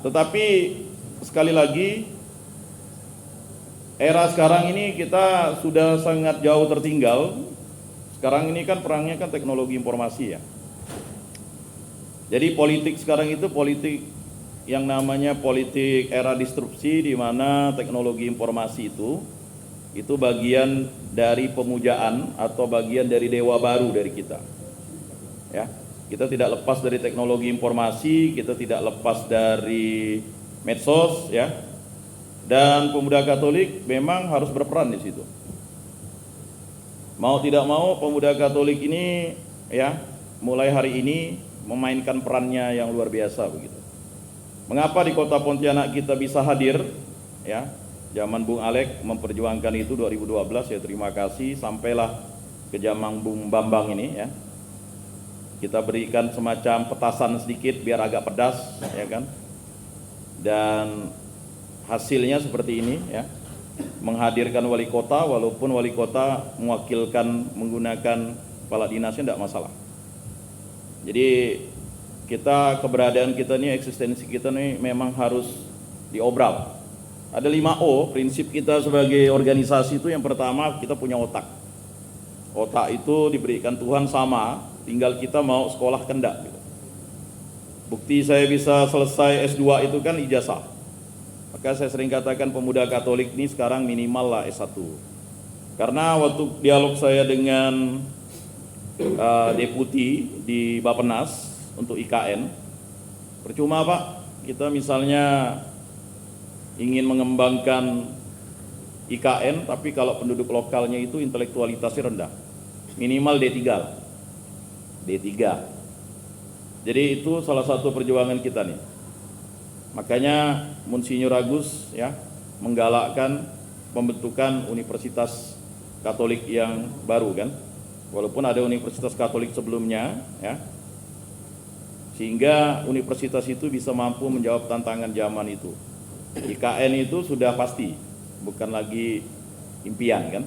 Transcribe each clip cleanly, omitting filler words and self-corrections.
Tetapi sekali lagi, era sekarang ini kita sudah sangat jauh tertinggal. Sekarang ini kan perangnya kan teknologi informasi ya. Jadi politik sekarang itu politik yang namanya politik era disrupsi, di mana teknologi informasi itu bagian dari pemujaan atau bagian dari dewa baru dari kita. Ya, kita tidak lepas dari teknologi informasi, kita tidak lepas dari medsos, ya. Dan pemuda Katolik memang harus berperan di situ. Mau tidak mau, pemuda Katolik ini, ya, mulai hari ini memainkan perannya yang luar biasa begitu. Mengapa di Kota Pontianak kita bisa hadir, ya? Zaman Bung Alek memperjuangkan itu 2012, ya, terima kasih. Sampailah ke zaman Bung Bambang ini, ya. Kita berikan semacam petasan sedikit biar agak pedas, ya kan? Dan hasilnya seperti ini, ya. Menghadirkan wali kota, walaupun wali kota mewakilkan menggunakan kepala dinasnya tidak masalah. Jadi keberadaan kita nih, eksistensi kita nih memang harus diobral. Ada 5O, prinsip kita sebagai organisasi itu. Yang pertama, kita punya otak. Otak itu diberikan Tuhan sama, tinggal kita mau sekolah kendak gitu. Bukti saya bisa selesai S2 itu kan ijazah. Maka saya sering katakan pemuda Katolik ini sekarang minimal lah S1. Karena waktu dialog saya dengan deputi di Bappenas untuk IKN, percuma Pak, kita misalnya ingin mengembangkan IKN, tapi kalau penduduk lokalnya itu intelektualitasnya rendah, minimal D3 lah. D3. Jadi itu salah satu perjuangan kita nih. Makanya Monsinyur Agus, ya, menggalakkan pembentukan Universitas Katolik yang baru kan, walaupun ada Universitas Katolik sebelumnya, ya, sehingga universitas itu bisa mampu menjawab tantangan zaman itu. IKN itu sudah pasti, bukan lagi impian kan.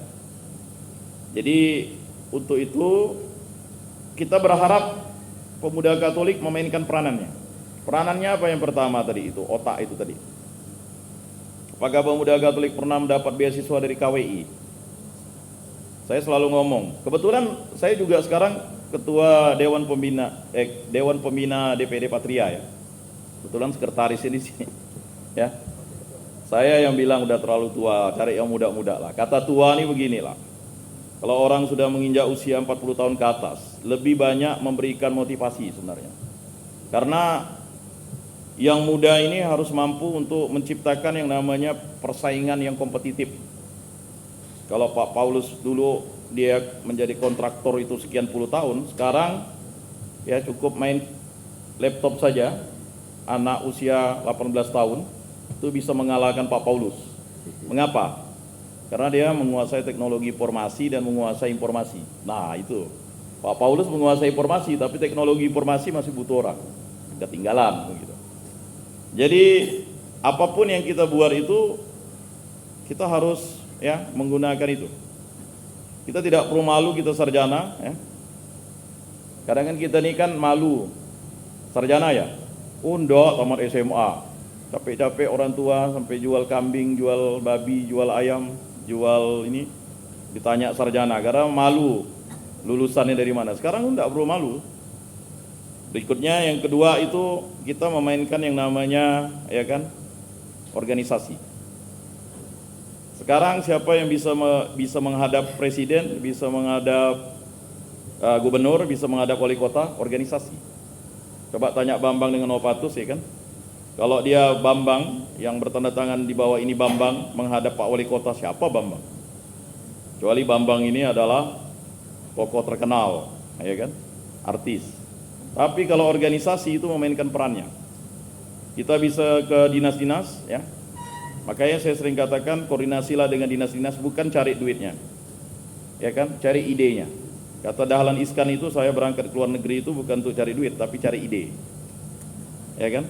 Jadi untuk itu kita berharap pemuda Katolik memainkan peranannya. Peranannya apa yang pertama tadi itu, otak itu tadi. Apakah pemuda Katolik pernah mendapat beasiswa dari KWI? Saya selalu ngomong, kebetulan saya juga sekarang ketua Dewan Pembina DPD Patria ya. Kebetulan sekretaris ini sih. Ya. Saya yang bilang udah terlalu tua, cari yang muda-muda lah. Kata tua nih beginilah. Kalau orang sudah menginjak usia 40 tahun ke atas, lebih banyak memberikan motivasi sebenarnya. Karena yang muda ini harus mampu untuk menciptakan yang namanya persaingan yang kompetitif. Kalau Pak Paulus dulu dia menjadi kontraktor itu sekian puluh tahun, sekarang ya cukup main laptop saja, anak usia 18 tahun itu bisa mengalahkan Pak Paulus. Mengapa? Karena dia menguasai teknologi informasi dan menguasai informasi. Nah itu, Pak Paulus menguasai informasi, tapi teknologi informasi masih butuh orang, ketinggalan begitu. Jadi apapun yang kita buat itu, kita harus, ya, menggunakan itu. Kita tidak perlu malu kita sarjana, ya. Kadang kan kita ini kan malu sarjana ya, undok tamat SMA, capek-capek orang tua sampai jual kambing, jual babi, jual ayam, jual ini, ditanya sarjana karena malu lulusannya dari mana. Sekarang tidak perlu malu. Berikutnya yang kedua itu kita memainkan yang namanya, ya kan, organisasi. Sekarang siapa yang bisa menghadap presiden, bisa menghadap gubernur, bisa menghadap wali kota? Organisasi. Coba tanya Bambang dengan Novatus, ya kan. Kalau dia Bambang yang bertanda tangan di bawah ini Bambang menghadap Pak Wali Kota, siapa Bambang? Kecuali Bambang ini adalah tokoh terkenal, ya kan, artis. Tapi kalau organisasi itu memainkan perannya. Kita bisa ke dinas-dinas, ya. Makanya saya sering katakan koordinasilah dengan dinas-dinas, bukan cari duitnya, ya kan, cari idenya. Kata Dahlan Iskan itu, saya berangkat ke luar negeri itu bukan untuk cari duit, tapi cari ide, ya kan.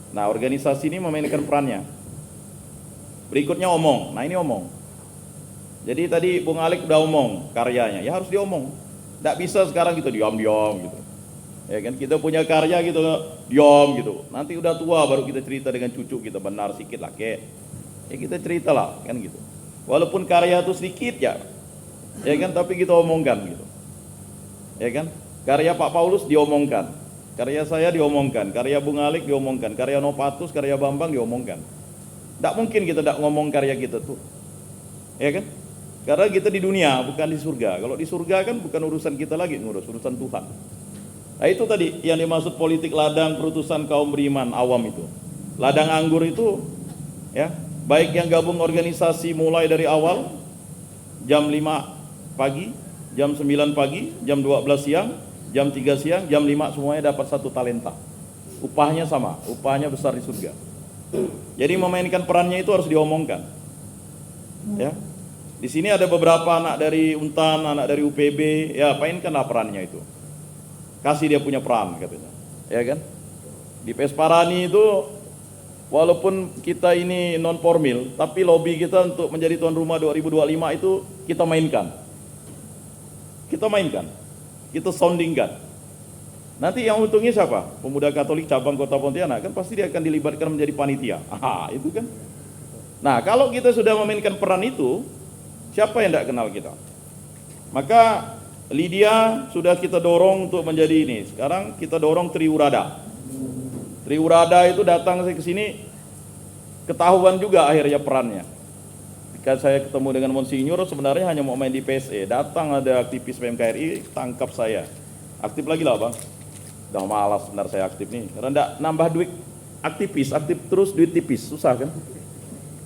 Nah organisasi ini memainkan perannya. Berikutnya omong, nah ini omong. Jadi tadi Bung Alik udah omong karyanya, ya harus diomong. Tidak bisa sekarang kita diam-diam gitu. Ya kan, kita punya karya gitu, diam gitu. Nanti udah tua baru kita cerita dengan cucu kita, benar sikit lah kek. Ya kita cerita lah kan gitu. Walaupun karya itu sedikit ya kan, tapi kita omongkan gitu. Ya kan, karya Pak Paulus diomongkan, karya saya diomongkan, karya Bung Alik diomongkan, karya Novatus, karya Bambang diomongkan. Tidak mungkin kita tidak ngomong karya kita tuh, ya kan? Karena kita di dunia bukan di surga. Kalau di surga kan bukan urusan kita lagi, ngurus urusan Tuhan. Nah itu tadi yang dimaksud politik ladang perutusan kaum beriman awam itu. Ladang anggur itu ya, baik yang gabung organisasi mulai dari awal jam 5 pagi, jam 9 pagi, jam 12 siang, jam 3 siang, jam 5 semuanya dapat 1 talenta. Upahnya sama, upahnya besar di surga. Jadi memainkan perannya itu harus diomongkan. Ya. Di sini ada beberapa anak dari Untan, anak dari UPB, ya mainkanlah perannya itu. Kasih dia punya peran katanya. Ya kan? Di Pesparani itu walaupun kita ini non formil, tapi lobby kita untuk menjadi tuan rumah 2025 itu kita mainkan. Kita mainkan. Kita soundingkan. Nanti yang untungnya siapa? Pemuda Katolik cabang Kota Pontianak kan pasti dia akan dilibatkan menjadi panitia. Itu kan. Nah, kalau kita sudah memainkan peran itu, siapa yang tidak kenal kita? Maka Lydia sudah kita dorong untuk menjadi ini. Sekarang kita dorong Triurada. Triurada itu datang ke sini, ketahuan juga akhirnya perannya. Ketika saya ketemu dengan Monsinyur, sebenarnya hanya mau main di PSE. Datang ada aktivis PMKRI, tangkap saya. Aktif lagi lah bang. Udah malas sebenarnya saya aktif nih. Karena enggak nambah duit aktivis, aktif terus duit tipis, susah kan?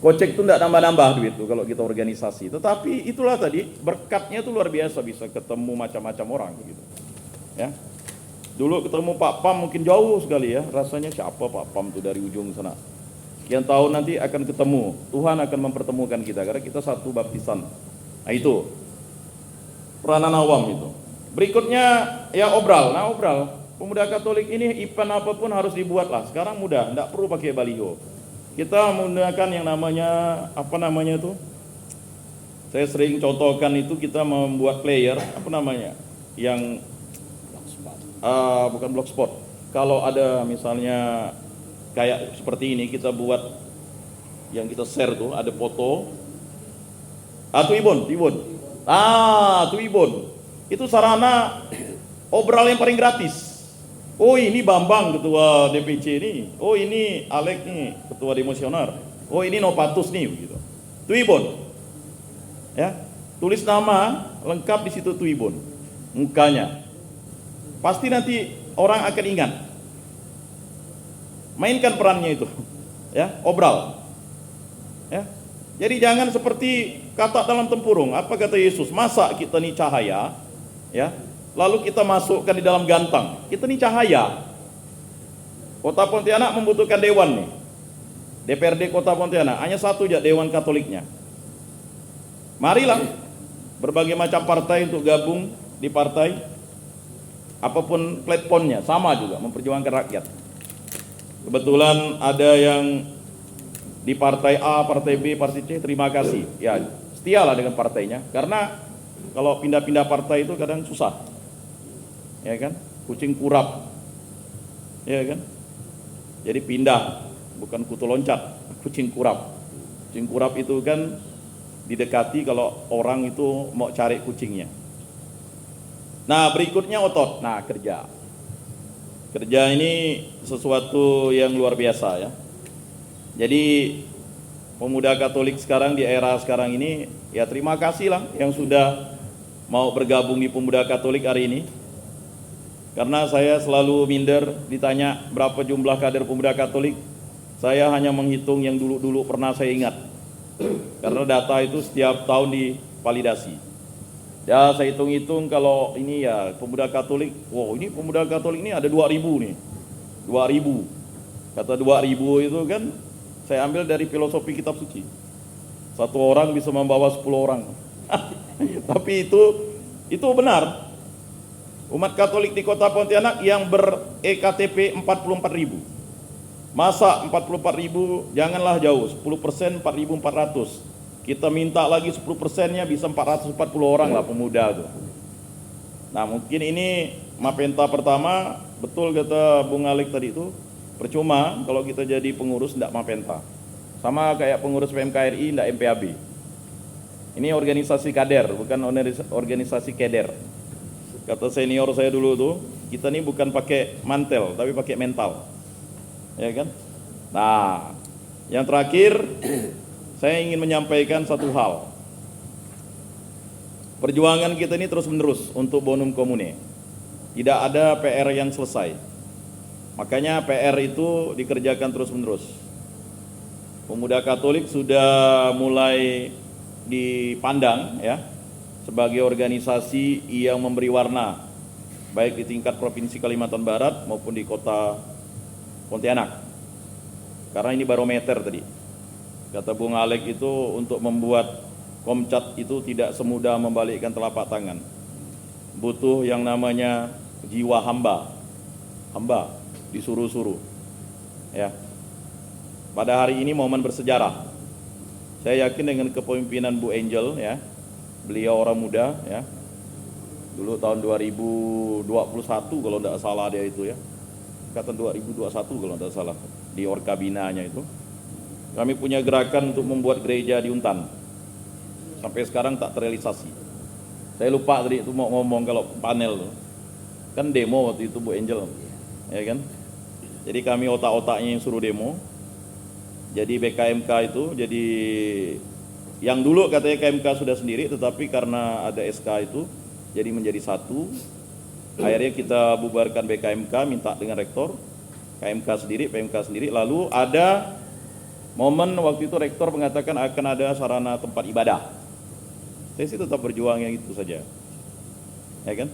Kocek itu enggak nambah-nambah duit tuh kalau kita organisasi. Tetapi itulah tadi berkatnya itu luar biasa, bisa ketemu macam-macam orang gitu. Ya. Dulu ketemu Pak Pam mungkin jauh sekali ya, rasanya siapa Pak Pam tuh dari ujung sana. Sekian tahun nanti akan ketemu, Tuhan akan mempertemukan kita karena kita satu baptisan. Nah itu peranan awam itu. Berikutnya ya obral. Nah obral, pemuda Katolik ini event apapun harus dibuat lah. Sekarang mudah, enggak perlu pakai baliho. Kita menggunakan yang namanya apa namanya itu? Saya sering contohkan itu, kita membuat player apa namanya? Yang bukan blogspot. Kalau ada misalnya kayak seperti ini, kita buat yang kita share tuh ada foto. Tuibon. Tuibon. Itu sarana obral yang paling gratis. Oh ini Bambang ketua DPC ini. Oh ini Alek nih ketua Demosioner. Oh ini Novatus nih gitu. Tuibon. Ya, tulis nama lengkap di situ Tuibon. Mukanya. Pasti nanti orang akan ingat. Mainkan perannya itu. Ya, obral. Ya. Jadi jangan seperti kata dalam tempurung. Apa kata Yesus? Masa kita nih cahaya, ya? Lalu kita masukkan di dalam gantang. Kita nih cahaya. Kota Pontianak membutuhkan dewan nih. DPRD Kota Pontianak hanya satu aja, Dewan Katoliknya. Marilah berbagai macam partai untuk gabung di partai. Apapun platformnya, sama juga memperjuangkan rakyat. Kebetulan ada yang di partai A, partai B, partai C, terima kasih. Ya, setialah dengan partainya. Karena kalau pindah-pindah partai itu kadang susah. Ya kan? Kucing kurap. Ya kan? Jadi pindah, bukan kutu loncat, kucing kurap. Kucing kurap itu kan didekati kalau orang itu mau cari kucingnya. Nah, berikutnya otot. Nah, kerja. Kerja ini sesuatu yang luar biasa ya. Jadi pemuda Katolik sekarang di era sekarang ini, ya terima kasih lah yang sudah mau bergabung di pemuda Katolik hari ini. Karena saya selalu minder ditanya berapa jumlah kader pemuda Katolik. Saya hanya menghitung yang dulu-dulu pernah saya ingat. Karena data itu setiap tahun divalidasi. Ya saya hitung-hitung kalau ini ya pemuda Katolik, wow ini pemuda Katolik ini ada 2000 nih. 2000. Kata 2000 itu kan saya ambil dari filosofi kitab suci. Satu orang bisa membawa 10 orang. Tapi itu benar. Umat Katolik di Kota Pontianak yang ber-EKTP 44.000. Masa 44.000 janganlah jauh, 10% 4.400. Kita minta lagi 10%-nya bisa 440 orang lah pemuda tuh. Nah mungkin ini Mapenta pertama betul kata Bung Alik tadi itu, percuma kalau kita jadi pengurus tidak Mapenta. Sama kayak pengurus PMKRI tidak MPAB. Ini organisasi kader, bukan organisasi keder. Kata senior saya dulu tuh, kita ini bukan pakai mantel, tapi pakai mental. Ya kan? Nah, yang terakhir, saya ingin menyampaikan satu hal. Perjuangan kita ini terus menerus untuk bonum comune. Tidak ada PR yang selesai. Makanya PR itu dikerjakan terus menerus. Pemuda Katolik sudah mulai dipandang ya sebagai organisasi yang memberi warna baik di tingkat Provinsi Kalimantan Barat maupun di Kota Pontianak. Karena ini barometer tadi. Kata Bung Alek itu untuk membuat Komcat itu tidak semudah membalikkan telapak tangan. Butuh yang namanya jiwa hamba. Hamba disuruh-suruh. Ya. Pada hari ini momen bersejarah. Saya yakin dengan kepemimpinan Bu Angel ya. Beliau orang muda ya. Dulu tahun 2021 kalau tidak salah dia itu ya. Kata 2021 kalau tidak salah di Orkabinanya itu. Kami punya gerakan untuk membuat gereja di Untan. Sampai sekarang tak terrealisasi. Saya lupa tadi itu mau ngomong kalau panel tuh. Kan demo waktu itu Bu Angel. Ya kan? Jadi kami otak-otaknya yang suruh demo. Jadi BKMK itu jadi yang dulu katanya KMK sudah sendiri, tetapi karena ada SK itu jadi menjadi satu. Akhirnya kita bubarkan BKMK, minta dengan rektor, KMK sendiri, PMK sendiri. Lalu ada momen waktu itu rektor mengatakan akan ada sarana tempat ibadah. Saya sih tetap berjuang yang itu saja, ya kan?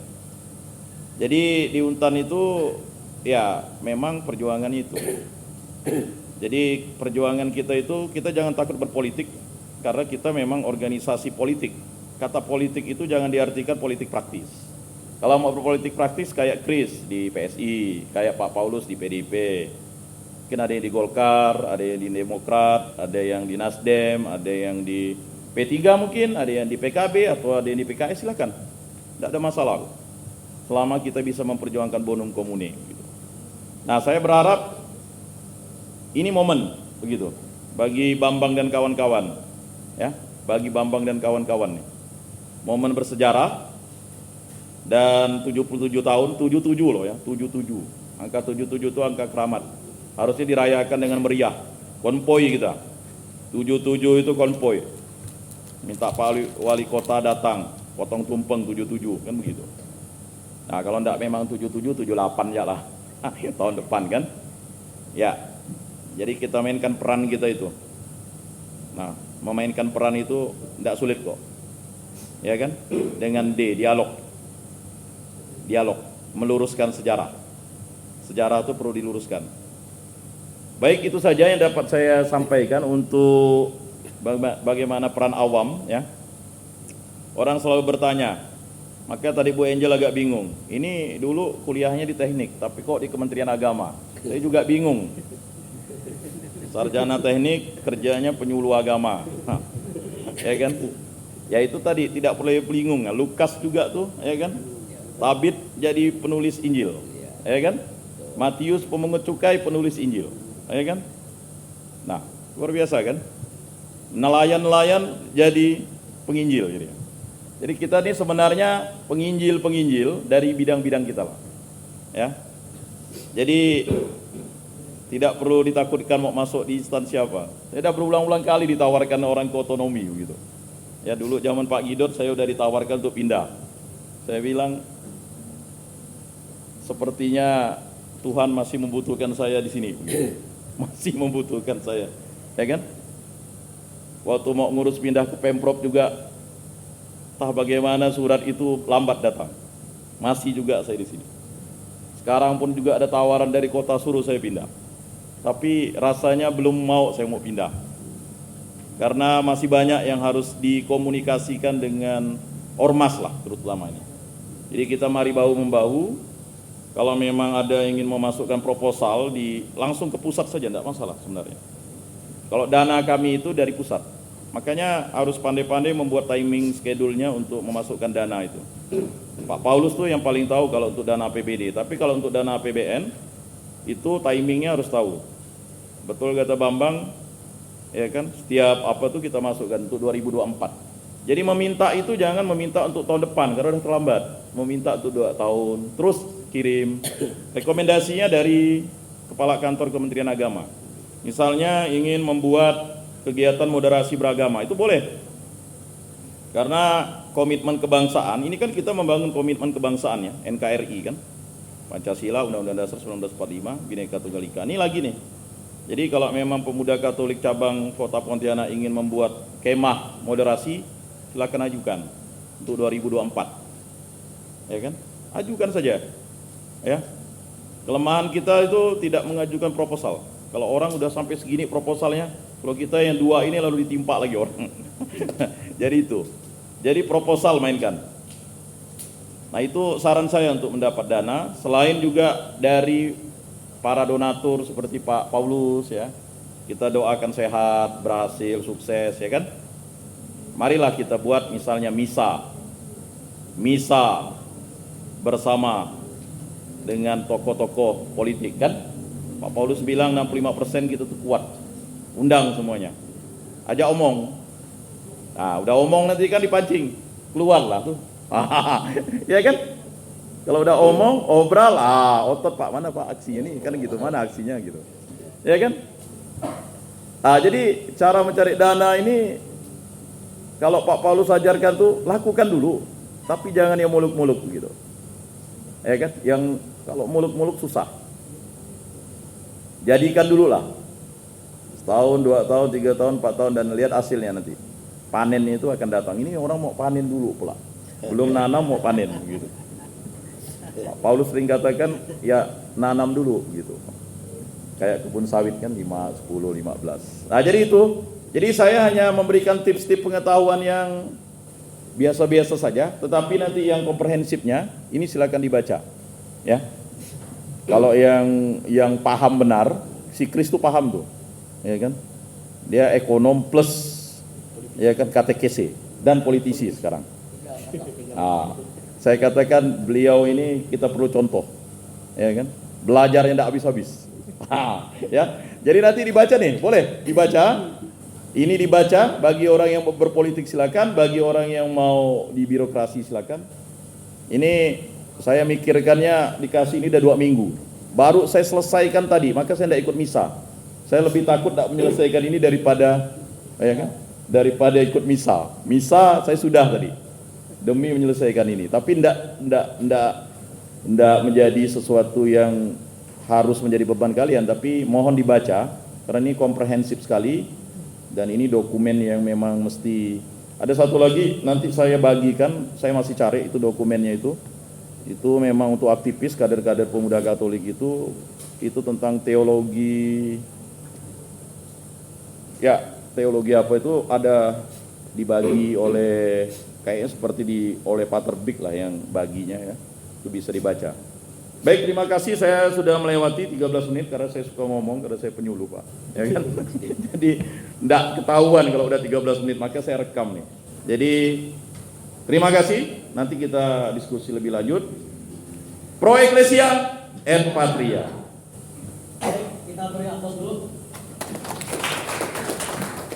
Jadi di Untan itu ya memang perjuangan itu. Jadi perjuangan kita itu, kita jangan takut berpolitik karena kita memang organisasi politik. Kata politik itu jangan diartikan politik praktis. Kalau mau berpolitik praktis kayak Chris di PSI, kayak Pak Paulus di PDIP. Mungkin ada yang di Golkar, ada yang di Demokrat, ada yang di Nasdem, ada yang di P3 mungkin, ada yang di PKB atau ada yang di PKS, silakan. Tidak ada masalah. Selama kita bisa memperjuangkan bonum comune. Gitu. Nah, saya berharap ini momen begitu bagi Bambang dan kawan-kawan, ya, bagi Bambang dan kawan-kawan nih. Momen bersejarah dan 77 tahun, 77 loh ya, 77. Angka 77 itu angka keramat. Harusnya dirayakan dengan meriah. Konvoy kita. 77 itu konvoy. Minta Pak Wali Kota datang, potong tumpeng 77, kan begitu. Nah, kalau enggak memang 77, 78 ya lah. Tahun depan kan. Ya. Jadi kita mainkan peran kita itu. Nah, memainkan peran itu enggak sulit kok. Ya kan? Dengan dialog. Dialog, meluruskan sejarah. Sejarah itu perlu diluruskan. Baik, itu saja yang dapat saya sampaikan untuk bagaimana peran awam ya. Orang selalu bertanya, maka tadi Bu Angel agak bingung. Ini dulu kuliahnya di teknik, tapi kok di Kementerian Agama? Saya juga bingung. Sarjana teknik, kerjanya penyuluh agama. Nah, ya kan? Ya itu tadi tidak perlu bingung. Lukas juga tuh, ya kan? Tabit jadi penulis Injil, ya kan? Matius pemungut cukai penulis Injil, ya kan? Nah, luar biasa kan? Nelayan-nelayan jadi penginjil. Jadi kita ini sebenarnya penginjil dari bidang-bidang kita lah. Ya. Jadi tidak perlu ditakutkan mau masuk di instansi apa. Saya sudah berulang-ulang kali ditawarkan orang ke otonomi gitu. Ya dulu zaman Pak Gidot saya sudah ditawarkan untuk pindah. Saya bilang sepertinya Tuhan masih membutuhkan saya di sini. Masih membutuhkan saya. Ya kan? Waktu mau ngurus pindah ke Pemprov juga, entah bagaimana surat itu lambat datang. Masih juga saya di sini. Sekarang pun juga ada tawaran dari kota suruh saya pindah. Tapi rasanya belum mau saya mau pindah. Karena masih banyak yang harus dikomunikasikan dengan ormas lah terutama ini. Jadi kita mari bahu-membahu. Kalau memang ada yang ingin memasukkan proposal langsung ke pusat saja, tidak masalah sebenarnya. Kalau dana kami itu dari pusat. Makanya harus pandai-pandai membuat timing schedule-nya untuk memasukkan dana itu. Pak Paulus tuh yang paling tahu kalau untuk dana APBD, tapi kalau untuk dana APBN itu timingnya harus tahu. Betul kata Bambang, ya kan? Setiap apa tuh kita masukkan untuk 2024. Jadi meminta itu jangan meminta untuk tahun depan karena udah terlambat. Meminta untuk 2 tahun, terus kirim. Rekomendasinya dari Kepala Kantor Kementerian Agama. Misalnya ingin membuat kegiatan moderasi beragama, itu boleh. Karena komitmen kebangsaan, ini kan kita membangun komitmen kebangsaan ya, NKRI kan. Pancasila, Undang-Undang Dasar 1945, Bhinneka Tunggal Ika. Ini lagi nih. Jadi kalau memang pemuda Katolik cabang Kota Pontianak ingin membuat kemah moderasi, silakan ajukan untuk 2024. Ya kan? Ajukan saja. Ya. Kelemahan kita itu tidak mengajukan proposal. Kalau orang udah sampai segini proposalnya, kalau kita yang 2 ini lalu ditimpa lagi orang. Jadi itu. Jadi proposal mainkan. Nah itu saran saya untuk mendapat dana. Selain juga dari para donatur seperti Pak Paulus ya. Kita doakan sehat, berhasil, sukses ya kan. Marilah kita buat misalnya misa bersama dengan tokoh-tokoh politik kan. Pak Paulus bilang 65% gitu tuh kuat. Undang semuanya. Ajak omong. Nah, udah omong nanti kan dipancing. Keluarlah tuh. Ya kan? Kalau udah omong, obral, otot Pak, mana Pak aksinya nih? Kan gitu, mana aksinya gitu. Ya kan? Jadi cara mencari dana ini kalau Pak Paulus ajarkan tuh lakukan dulu, tapi jangan yang muluk-muluk gitu. Ya kan? Yang kalau muluk-muluk susah. Jadikan dulu lah. Setahun, 2 tahun, 3 tahun, 4 tahun dan lihat hasilnya nanti. Panen itu akan datang. Ini orang mau panen dulu pula. Belum nanam mau panen gitu. Pak Paulus sering katakan ya nanam dulu gitu. Kayak kebun sawit kan 5, 10, 15. Nah, jadi itu. Jadi saya hanya memberikan tips-tips pengetahuan yang biasa-biasa saja, tetapi nanti yang komprehensifnya ini silakan dibaca. Ya. Kalau yang paham benar, si Kris itu paham tuh, ya kan? Dia ekonom plus, ya kan, katekese dan politisi sekarang. Saya katakan beliau ini kita perlu contoh, ya kan? Belajar yang tidak habis-habis. Ya, jadi nanti dibaca nih, boleh dibaca. Ini dibaca bagi orang yang berpolitik silakan, bagi orang yang mau di birokrasi silakan. Ini saya mikirkannya dikasih ini udah 2 minggu. Baru saya selesaikan tadi, maka saya tidak ikut misa. Saya lebih takut tidak menyelesaikan ini daripada, ya kan? Daripada ikut misa. Misa saya sudah tadi demi menyelesaikan ini. Tapi tidak menjadi sesuatu yang harus menjadi beban kalian. Tapi mohon dibaca karena ini komprehensif sekali dan ini dokumen yang memang mesti. Ada satu lagi nanti saya bagikan, saya masih cari itu dokumennya itu. Itu memang untuk aktivis kader-kader pemuda Katolik itu tentang teologi. Ya, teologi apa itu ada dibagi oleh kayaknya seperti oleh Pater Big lah yang baginya ya. Itu bisa dibaca. Baik, terima kasih. Saya sudah melewati 13 menit karena saya suka ngomong, karena saya penyuluh Pak. Ya kan? Jadi enggak ketahuan kalau udah 13 menit, maka saya rekam nih. Jadi terima kasih. Nanti kita diskusi lebih lanjut. Pro Ecclesia et Patria.